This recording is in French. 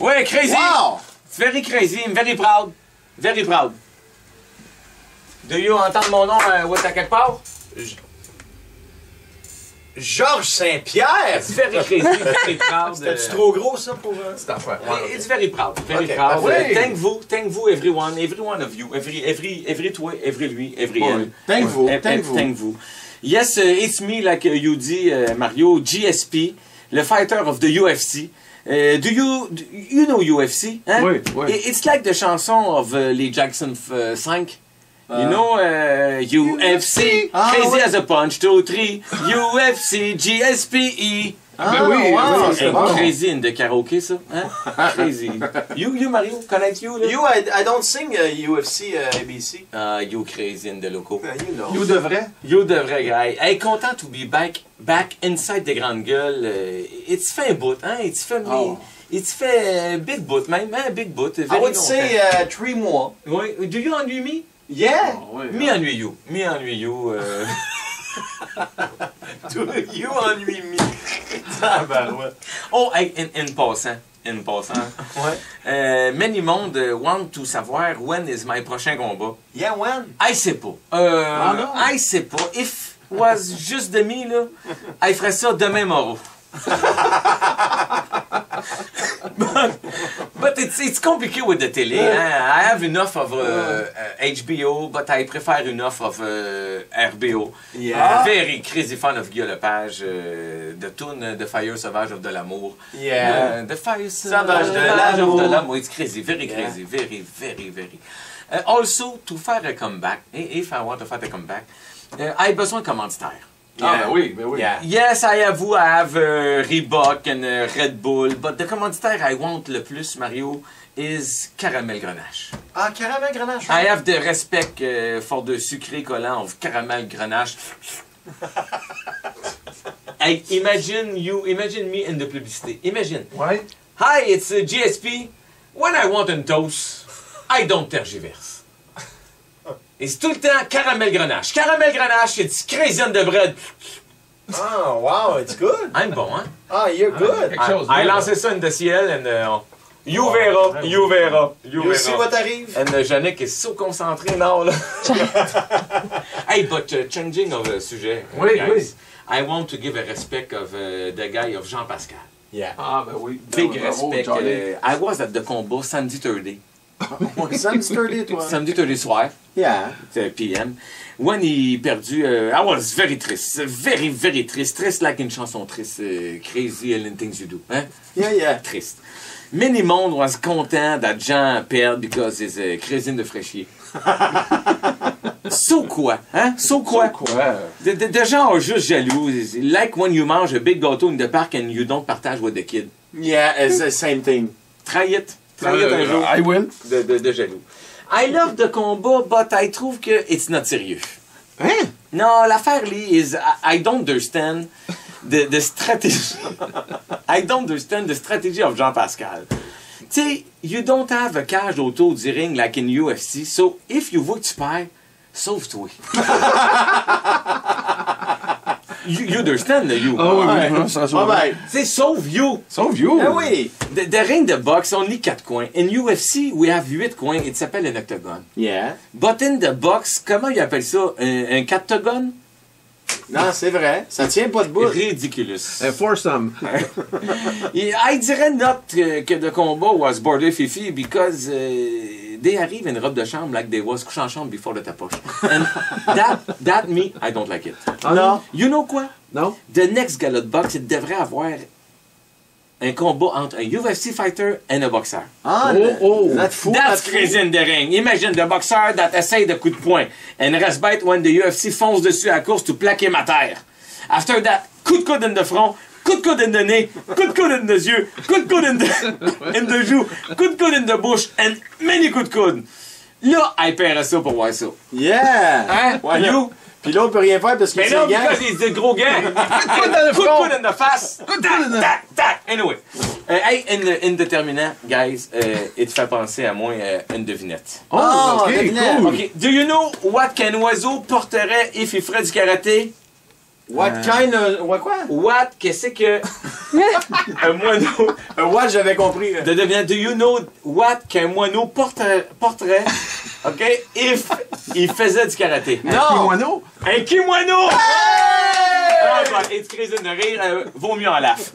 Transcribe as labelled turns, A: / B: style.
A: Ouais, crazy.
B: Wow!
A: It's very crazy. I'm very proud. Very proud. Do you entendre mon nom à quelque part?
B: Georges Saint-Pierre!
A: It's very crazy. Very proud.
B: C'était-tu trop gros, ça, pour cette affaire?
A: It's very proud. Very
B: Okay,
A: proud.
B: parfait.
A: Thank vous, every one of you. Every toi, every lui, every elle.
B: Thank vous, thank vous.
A: Thank vous. Yes, it's me, like you dit, Mario, GSP, the fighter of the UFC. Do you know UFC? Hein?
C: Oui, oui.
A: It's like the chanson of les Jackson 5. You know, UFC,
B: Ah,
A: crazy
B: oui.
A: as a punch, 2, 3, UFC, GSPE.
B: Ah,
C: oui,
B: wow,
C: oui,
B: c'est
A: Hey,
B: bon.
A: crazy in the karaoke, ça. Hein? Crazy. You, Mario, connais-tu, là?
B: You, I don't sing UFC ABC.
A: You crazy in the loco.
B: You know.
C: You devrais.
A: You devrais, guy. Hey, content to be back inside des grandes gueules. It's fait un bout, hein? It's fait,
B: Oh.
A: it's fait big bout, même, hein? Big bout.
B: I would say 3 mois.
A: Oui. Do you ennuy me?
B: Yeah!
A: Me ennuy you. Me ennuy you.
B: Do you ennuy me? Tabarouette.
A: Oh, hey, in passant.
B: Ouais.
A: Many monde want to savoir when is my prochain combat.
B: Yeah, when?
A: I sais pas.
B: non?
A: I sais pas. If was just de me, là, I ferait ça demain morceau. but it's complicated with the télé. Hein? I have enough of HBO, but I prefer enough of RBO.
B: Yeah.
A: Very crazy fan of Guy Lepage, the tune The Fire Sauvage of de l'amour.
B: Yeah.
A: The Fire
B: Sauvage de
A: of
B: l'amour.
A: de l'amour. It's crazy, very crazy, very. Also, to faire un comeback, if I want to faire a comeback, I have besoin de commanditaires.
C: Ah, ben oui, ben oui.
B: Yeah.
A: Yes, I have Reebok and Red Bull, but the commanditaire I want le plus, Mario, is Caramel Grenache.
B: Ah, caramel grenache.
A: I have the respect for the sucré collant of Caramel Grenache. Hey, imagine me in the publicité. Imagine.
C: Ouais.
A: Hi, it's GSP. When I want a toast, I don't tergiverse. Et c'est tout le temps Caramel Grenache. Caramel Grenache, it's crazy on the bread.
B: Oh, wow, it's good.
A: I'm bon, hein?
B: Ah, you're good.
C: Quelque chose
A: I
C: de-
A: lancé ça in the ciel and you verra.
B: You see what arrive?
A: And Yannick is so concentré now, là. Hey, but changing of sujet,
C: Oui,
A: guys. I want to give a respect of the guy of Jean Pascal.
B: Yeah.
C: Ah, ben oui.
A: Big
C: Bravo,
A: respect.
C: Charlie.
A: I was at the combat Samedi 30.
B: Sam sturdy, toi.
A: Samedi 30 soir.
B: Yeah.
A: PM. When he perdu, I was very triste. Very triste. Triste like une chanson triste. Crazy and things you do. Hein?
B: Yeah.
A: Triste. Many monde was content that Jean perd because he's crazy in the fraîchier. So quoi? Hein? So quoi?
C: Quoi?
A: The gens are just jaloux. Like when you mange a big gâteau in the park and you don't partage with the kid.
B: Yeah, it's the same thing.
A: Try it. Try it un jour.
C: I will.
A: De jaloux. I love the combat, but I trouve que it's not sérieux.
B: Hein?
A: Non, l'affaire, Lee, is I don't understand the strategy. I don't understand the strategy of Jean Pascal. Tu sais, you don't have a cage autour du ring like in UFC, so if you vois que tu perds, sauve-toi. you understand, you?
C: Ah oui,
B: Ouais.
C: oui, ça
B: Ah ben,
A: Tu sais, sauve you.
C: Sauf you.
B: ah oui.
A: The ring de boxe, only 4 coins. In UFC, we have 8 coins. It s'appelle un octogone.
B: Yeah.
A: But in the box, comment ils appellent ça? Un catogone?
B: Non, c'est vrai. Ça tient pas de bout.
A: Ridiculous.
C: A foursome.
A: I dirais not que the combat was border fifi because they arrive in robe de chambre like they was couché en chambre before the tapoche. And that me, I don't like it.
B: Non.
A: You know quoi?
C: Non?
A: The next gala de boxe, il devrait avoir un combat entre un UFC fighter and a boxeur.
B: Ah, that's fou.
A: That's crazy in the ring. Imagine the boxer that essaye de coup de poing and reste bête when the UFC fonce dessus à la course to plaquer ma terre. After that, coup de coude in the front, coup de coude in the nez, coup de coude in the yeux, coup de coude in the joue, coup de coude in the bush, and many coups de coude. Là, I paierais ça pour voir ça.
B: Yeah.
A: Hein?
B: Ouais,
A: You?
B: Puis l'autre peut rien faire parce qu'il
A: Mais
B: est
A: non,
B: gants.
A: because he's the gros gars. Coup de coude in the face. Tac. Anyway. Hey, in the terminant, guys, il te fait penser à moi une devinette.
C: Oh,
B: Ah,
C: ok,
B: devinette.
C: cool.
A: OK. Do you know what qu'un oiseau porterait if il ferait du karaté?
D: What kind of... What quoi?
A: What, qu'est-ce que un moineau...
D: What, j'avais compris.
A: Do you know what qu'un moineau porterait, OK, if il faisait du karaté?
D: Non!
C: Moineau?
A: Un kimono! Ah, bah, it's crazy de rire, vaut mieux en laf.